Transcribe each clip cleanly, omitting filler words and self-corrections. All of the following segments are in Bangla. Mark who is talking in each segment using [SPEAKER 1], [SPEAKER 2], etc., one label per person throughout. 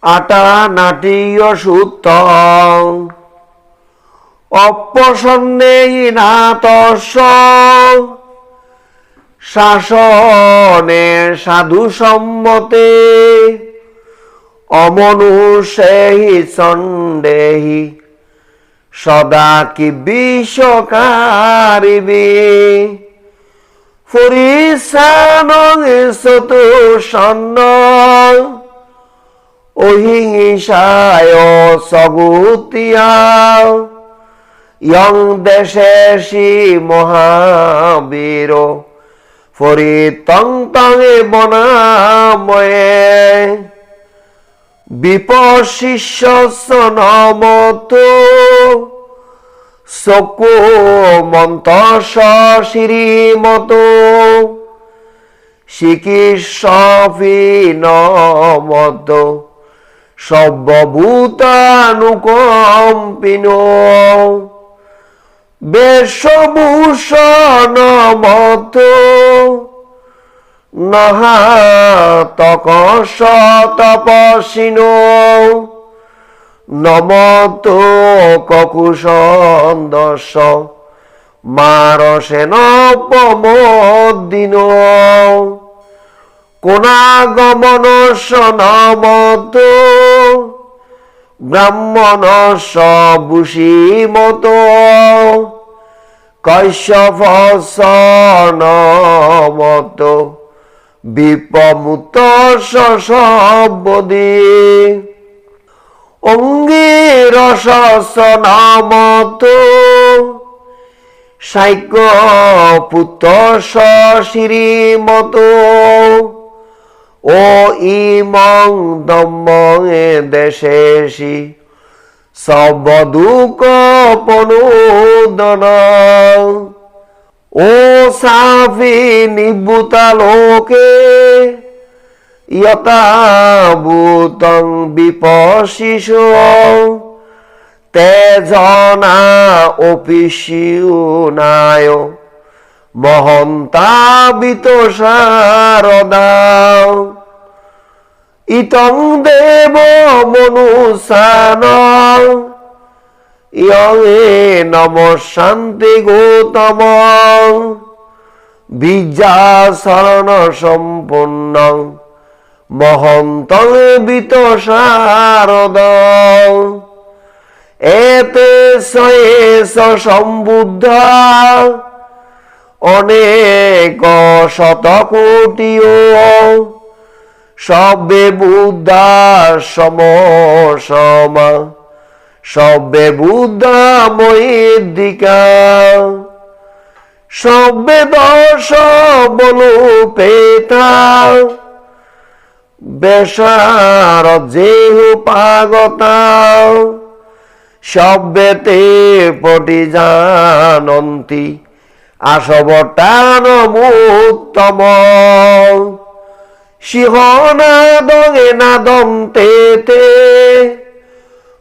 [SPEAKER 1] আটা নাটীয় সূত্র অপসন্নে নাতস্য শাসনে সাধু সম্মতে অমনুষেহি সন্দেহি সদা কি বিশ্বকারিবে পরিসানং চতুষণ্য অহিংসায় সগুতিয়া ইয়ং দেশেশি মহাবীর পরিতং তঙে বনাময়ে বিপশিষ্য নমত চকু মন্তস শ্রীমত চিকিৎসি নমত সর্বভূতানুকম্পিন বেশভূষণ মত নহাতকশ তপস্বিন নমত ককুসন্দস মারসেন প্রমোদিন কোনাগমনস নমত ব্রাহ্মণস বুষিমত কশ্যপস নমত বিপমুত সবদি অঙ্গিরস নমত সাইক পুত্র শ্রীমত ও ইমং দম্ম দেশেশি সবদুক পনুদন ও সাফি নিভূতা লোকে ইয়তাভূতং বিপশিষু তেজনা অপিষ্যুনায় মহন্তাবিত শারদা ইতং দেব মনুষান ইয়ে নম শান্তি গৌতম বিদ্যাশরণ সম্পন্ন মহন্তং বিত শারদ এতে সয়েস সম্বুদ্ধ অনেক শতকোটিও সবে বুদ্ধা সমসমা সবে বুদ্ধা মহিদিকা সবে দশ বলো পেতা বেশার যেহ পাগতা সবেতে পটি জানন্তি আসবটান মুত্তম সিংহনাদঙে নাদন্তেতে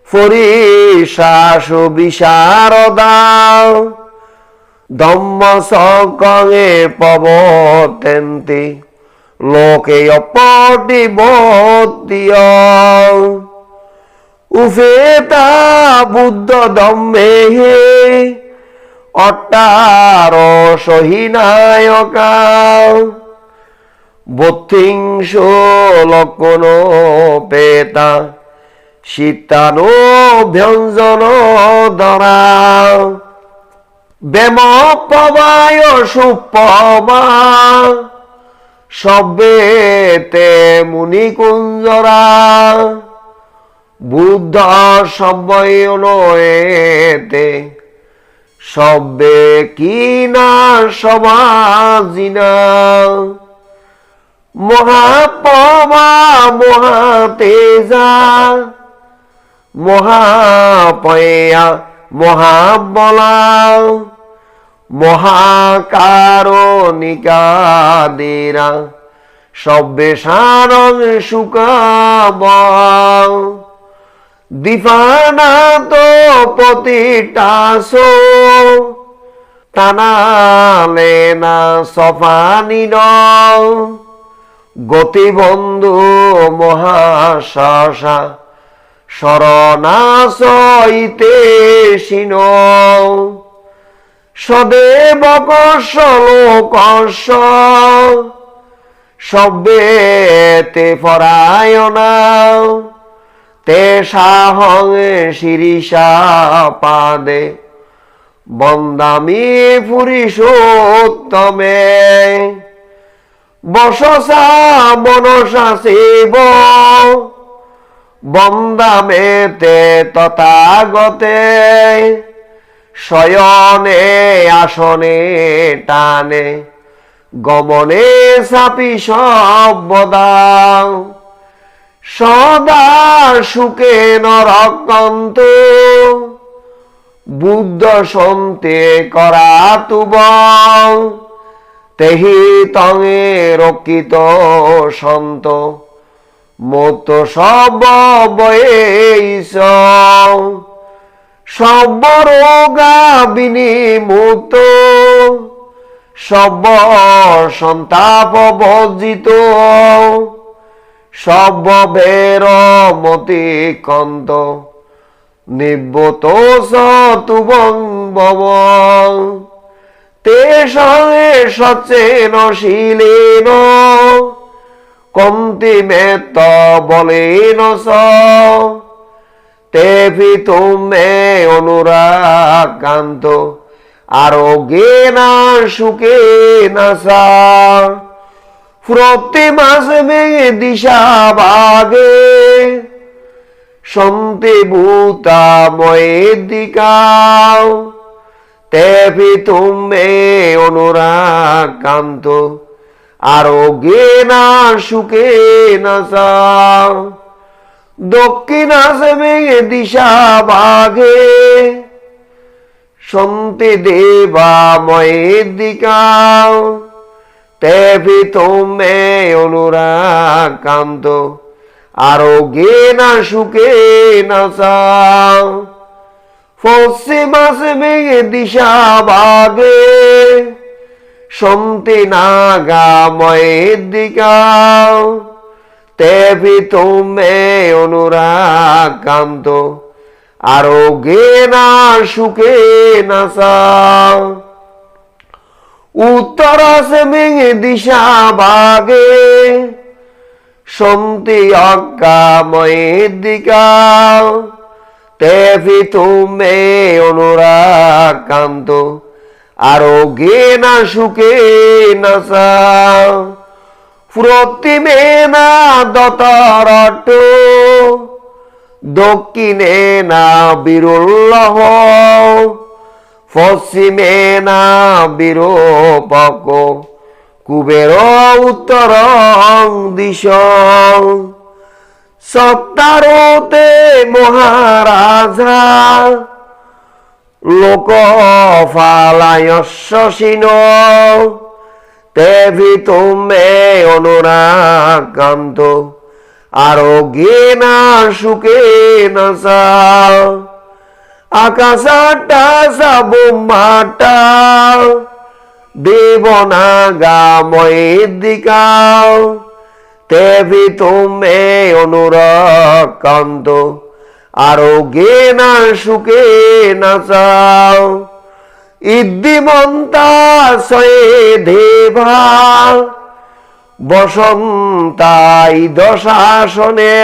[SPEAKER 1] ফরিশাসু বিশারদা ধম্ম সকঙে পবতেন্তি লোকে অপটিবতীয় উফেতা বুদ্ধ ধম্মে অট্টার সহিনায়কা বত্রিংশ লক্ষণ পেতা সীতানো ব্যঞ্জন ধরা বেম পবায় সুপমা সবেতে মুনিকুঞ্জরা বুদ্ধ সবয়নয়েতে সবে কিনা সমাজিনা মহাপমা মহাতেজা মহাপয়া মহাবলা মহাকারণিকাদেরা সবে সারং সুকাব দীপানাত পতিটাস তানালে না সফানিন গতিবন্ধু মহাশাসা শরণাশ্রয়িতে শিন সদেব কশলোকশ সব্যেতে পরায়ণা তে সাহং শিরিষা পাদে বন্দামি পুরুষোত্তমে বসসা মনসা শিব বন্দামেতে তথাগতে শয়নে আসনে টানে গমনে সাপি সর্বদা সদা সুখে নরকন্ত বুদ্ধ সন্তে করা তুব তেহি তঙে রক্ষিত সন্ত মত সব বয়েছ সর্বরোগা বিনিমুক্ত সব সন্তাপ বর্জিত সর্ববের মতি কন্ত নিব্বত সতুবং ভব তে সঙ্গে সচেন শীলেন কন্তি মেত বলেন স তে তুমে অনুরাগান্ত আরোগ্যে না সুখে না সা প্রতি মাসে ভেঙে দিশা ভাগে সন্তে ভূতাময়ের দিকাও তেভি তুমে অনুরাগান্ত আরোগ্যে না সুখে না সা দক্ষিণ আসে ভেঙে দিশা ভাগে সন্তে দেবাময়ের দিকাও তেভি তুমে অনুরাগান্ত আরোগ্যে না সুখে না সা পশ্চিম আসে ভেঙে দিশা ভাগে সন্তে নাগাময়ের দিকাও তেভি তুমে অনুরাগান্ত আরোগ্যে না সুখে না সা উত্তর আসে ভেঙে দিশা ভাগে সন্তি অজ্ঞাময়ের দিকাও তেভি তুমে অনুরাগান্ত আরোগ্যে না সুখে না সা প্রতিমে না দতরট দক্ষিণে না বিরুল্লহ পশ্চিমে না বিরূপক কুবের উত্তর দিশ সত্তারতে মহারাজা লোক ফালায়স্যসীন তেভি তুমে অনুরাগান্ত আরোগ্যে না সুখে না সা আকাশাটা সাবুমাটা দেবনাগাময়ের দিকাও তেভি তুমে অনুরাগান্ত আরোগ্যে না সুখে না সা ইদ্দিমন্তা সয়ে দেভা বসন্তাই দশাসনে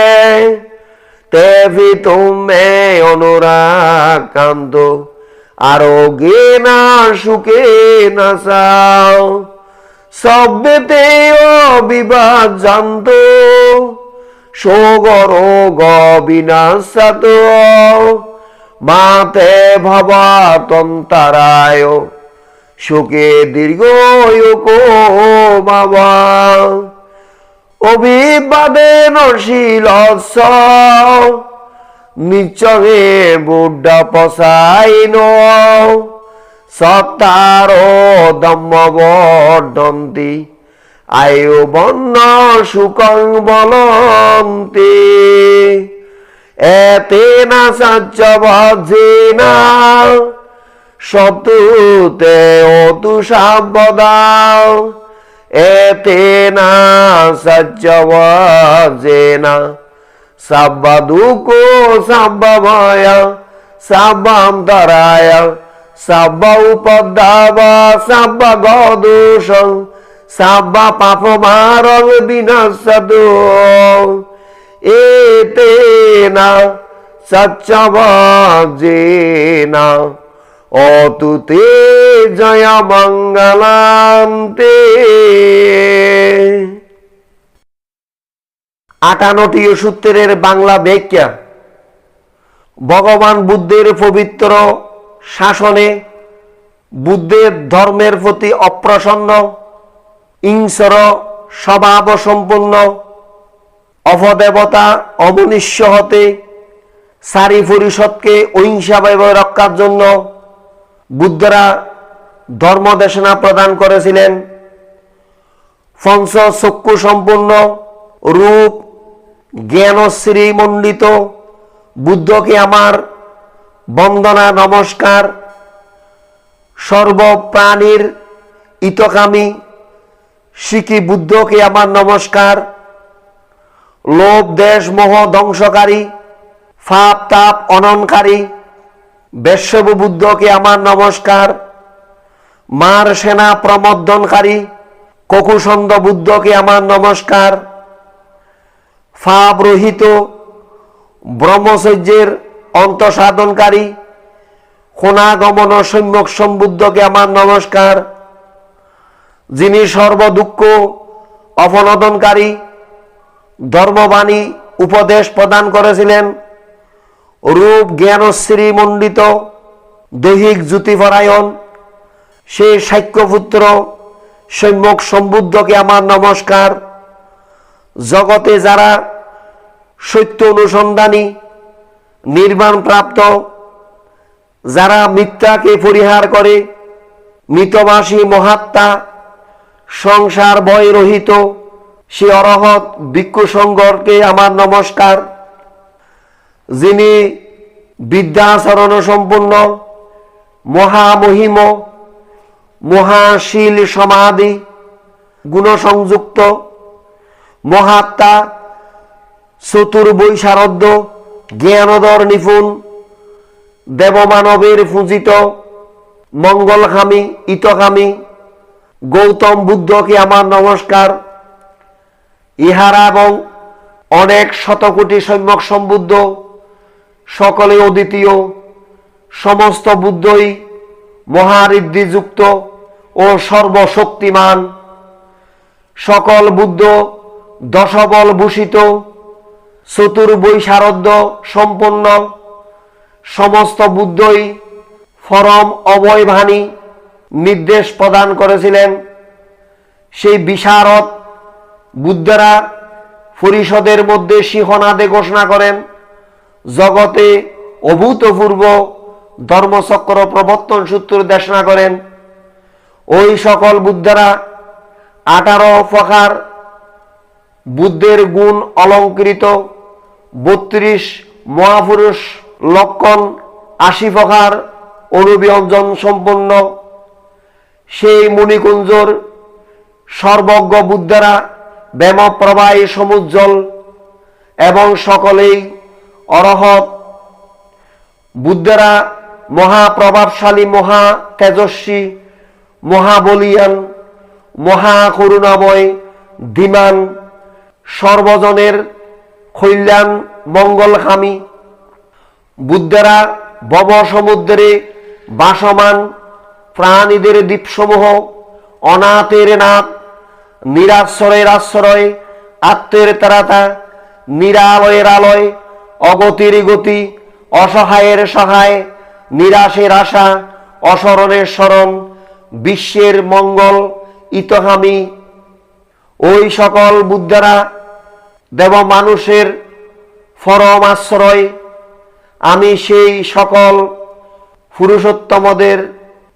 [SPEAKER 1] তেভি তুমে অনুরাগান্ত আরোগ্যে না সুখে না সা সব্যতে অবিবাদ জান্ত শোগরোগ বিনাশাত মাতে ভবাতন্তারায় সুখে দীর্ঘ বাবা অভিবাদে নশীলস্য নিচে বুদ্ধা পসাইন সত্তার দম্মবর্ধন্তি আয়ু বন্ন সুখং বলন্তি এতে না সাচ্য বজ্জিনা শত্রুতে অতু সাবদা এতেনা সচ্চওয়াজেনা সাব্বা দুঃখ সাব্বা ভয়া সাব্বান্তরায়া সাব্বা উপদ্দাবা সাব্বা গদোষং সাব্বা পাপমারং বিনাশাদু এতেনা সচ্চওয়াজেনা অতুতে জয় মঙ্গলান্তে। 58টি সূত্রের বাংলা ব্যাখ্যা। ভগবান বুদ্ধের পবিত্র শাসনে বুদ্ধের ধর্মের প্রতি অপ্রসন্ন, হিংস্র স্বভাব সম্পন্ন, অপদেবতা অমনুষ্য হতে সারি পরিষদকে অহিংসাভাবে রক্ষার জন্য বুদ্ধরা ধর্মদেশনা প্রদান করেছিলেন। পঞ্চ চক্ষু সম্পূর্ণ, রূপ জ্ঞানশ্রী মণ্ডিত বুদ্ধকে আমার বন্দনা নমস্কার। সর্বপ্রাণীর হিতকামী শিখি বুদ্ধকে আমার নমস্কার। লোভ দেশ মোহ ধ্বংসকারী, পাপ তাপ অননকারী বেশ্যব বুদ্ধকে আমার নমস্কার। মার সেনা প্রমোদনকারী ককুসন্দ বুদ্ধকে আমার নমস্কার। পাপ রহিত ব্রহ্মচর্যের অন্তঃসাধনকারী কোনাগমন সম্যক সম্বুদ্ধকে আমার নমস্কার। যিনি সর্বদুঃখ অপনোদনকারী ধর্মবাণী উপদেশ প্রদান করেছিলেন, রূপ জ্ঞানশ্রী মণ্ডিত দৈহিক জ্যোতিপরায়ণ সে শাক্যপুত্র সম্যক সম্বুদ্ধকে আমার নমস্কার। জগতে যারা সত্য অনুসন্ধানী নির্বাণ প্রাপ্ত, যারা মিথ্যাকে পরিহার করে, মিতভাষী মহাত্মা সংসার ভয় রহিত সে অরহৎ ভিক্ষু সংঘকে আমার নমস্কার। যিনি বিদ্যাচরণ সম্পন্ন, মহামহিম, মহাশীল সমাধি গুণসংযুক্ত মহাত্মা, চতুর্বৈশারদ্য জ্ঞানদর নিপুণ, দেবমানবের পূজিত মঙ্গলকামী হিতকামী গৌতম বুদ্ধকে আমার নমস্কার। ইহারা এবং অনেক শতকোটি সম্যক সম্বুদ্ধ সকলে অদ্বিতীয়, সমস্ত বুদ্ধই মহারিদ্ধিযুক্ত ও সর্বশক্তিমান। সকল বুদ্ধ দশবল ভূষিত, চতুর্বৈশারদ্য সম্পন্ন। সমস্ত বুদ্ধই পরম অবয়বাণী নির্দেশ প্রদান করেছিলেন। সেই বিশারদ বুদ্ধরা পরিষদের মধ্যে সিংহনাদে ঘোষণা করেন, জগতে অভূতপূর্ব ধর্মচক্র প্রবর্তন সূত্র দেশনা করেন। ওই সকল বুদ্ধরা 18 প্রকার বুদ্ধের গুণ অলঙ্কৃত, 32 মহাপুরুষ লক্ষণ, 80 প্রকার অনুব্যঞ্জন সম্পন্ন। সেই মুনিকুঞ্জর সর্বজ্ঞ বুদ্ধরা ব্যামপ্রবাহী সমুজ্জ্বল এবং সকলেই অরহৎ। বুদ্ধরা মহাপ্রভাবশালী, মহা তেজস্বী, মহাবলিয়ান, মহাকরুণাময়, ধীমান, সর্বজনের কল্যাণ মঙ্গলকামী। বুদ্ধরা ভব সমুদ্রে বাসমান প্রাণীদের দ্বীপসমূহ, অনাথের নাথ, নিরাশ্রয়ের আশ্রয়, আত্মের ত্রাতা, নিরালয়ের আলয়, অগতির গতি, অসহায়ের সহায়, নিরাশের আশা, অসরণের স্মরণ, বিশ্বের মঙ্গল হিতকামী। ওই সকল বুদ্ধরা দেব মানুষের পরম আশ্রয়। আমি সেই সকল পুরুষোত্তমদের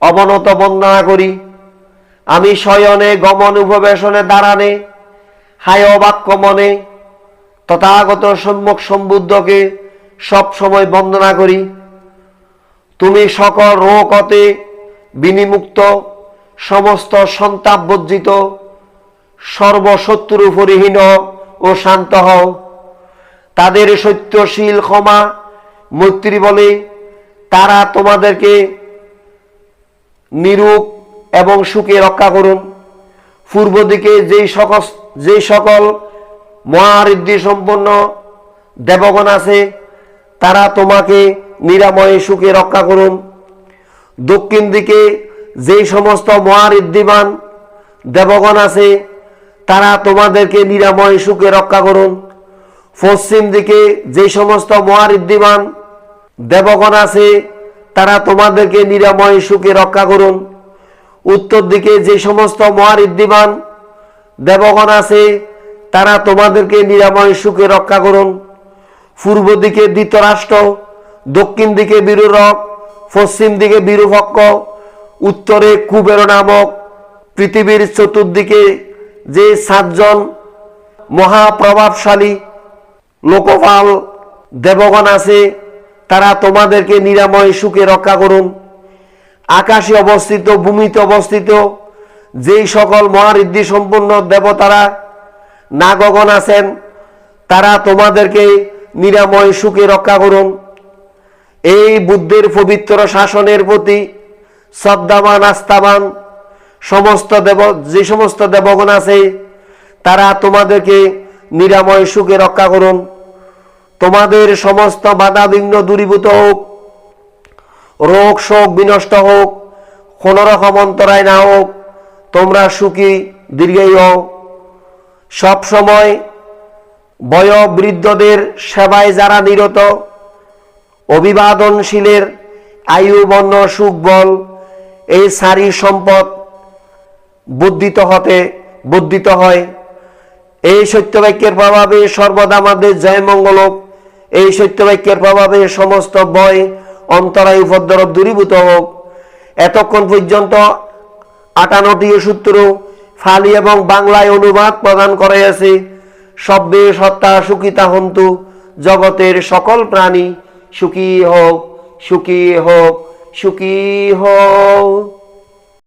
[SPEAKER 1] অবনত বন্দনা করি। আমি শয়নে গমন উপবেশনে দাঁড়ানে হায় বাক্য মনে তথাগত সম্যক সম্বুদ্ধকে সব সময় বন্দনা করি। তুমি সকল রোগ হতে বিনিমুক্ত, সমস্ত সন্তাপ বর্জিত, সর্বশত্রু পরিহীন ও শান্ত হও। তাদের সত্যশীল ক্ষমা মৈত্রী বলে তারা তোমাদেরকে নিরূপ এবং সুখে রক্ষা করুন। পূর্ব দিকে যেই সকল মহারিদ্ধি সম্পন্ন দেবগণ আছে তারা তোমাকে নিরাময় সুখে রক্ষা করুন। দক্ষিণ দিকে যেই সমস্ত মহারিদ্ধিমান দেবগণ আছে তারা তোমাদেরকে নিরাময় সুখে রক্ষা করুন। পশ্চিম দিকে যেই সমস্ত মহারিদ্ধিমান দেবগণ আছে তারা তোমাদেরকে নিরাময় সুখে রক্ষা করুন। উত্তর দিকে যে সমস্ত মহারিদ্ধিমান দেবগণ আছে তারা তোমাদেরকে নিরাময় সুখে রক্ষা করুন। পূর্ব দিকে ধৃতরাষ্ট্র, দক্ষিণ দিকে বীরুরক, পশ্চিম দিকে বীরুভক্ষ, উত্তরে কুবের নামক পৃথিবীর চতুর্দিকে যে 7 জন মহাপ্রভাবশালী লোকপাল দেবগণ আছে তারা তোমাদেরকে নিরাময় সুখে রক্ষা করুন। আকাশে অবস্থিত, ভূমিতে অবস্থিত যেই সকল মহারিদ্ধি সম্পন্ন দেবতারা নাগগণ আছেন তারা তোমাদেরকে নিরাময় সুখে রক্ষা করুন। এই বুদ্ধের পবিত্র শাসনের প্রতি শ্রদ্ধাবান আস্থাবান যে সমস্ত দেবগণ আছে তারা তোমাদেরকে নিরাময় সুখে রক্ষা করুন। তোমাদের সমস্ত বাধা বিঘ্ন দূরীভূত হোক, রোগ শোক বিনষ্ট হোক, কোনো রকম অন্তরায় না হোক, তোমরা সুখী দীর্ঘায়ু হও। সবসময় বয়োবৃদ্ধদের সেবায় যারা নিরত, অভিবাদনশীলের আয়ু বর্ণ সুখ বল এই 4ই সম্পদ বর্ধিত হয়। এই সত্যবাক্যের প্রভাবে সর্বদা আমাদের জয় মঙ্গল হোক। এই সত্যবাক্যের প্রভাবে সমস্ত ভয় অন্তরায় উপদ্রব দূরীভূত হোক। এতক্ষণ পর্যন্ত 58টি সূত্র ফালি এবং বাংলায় অনুবাদ প্রদান করাইয়াছে। সব্যে সত্তা সুখিতা হন্তু, জগতের সকল প্রাণী সুখী হোক, সুখী হোক, সুখী হোক।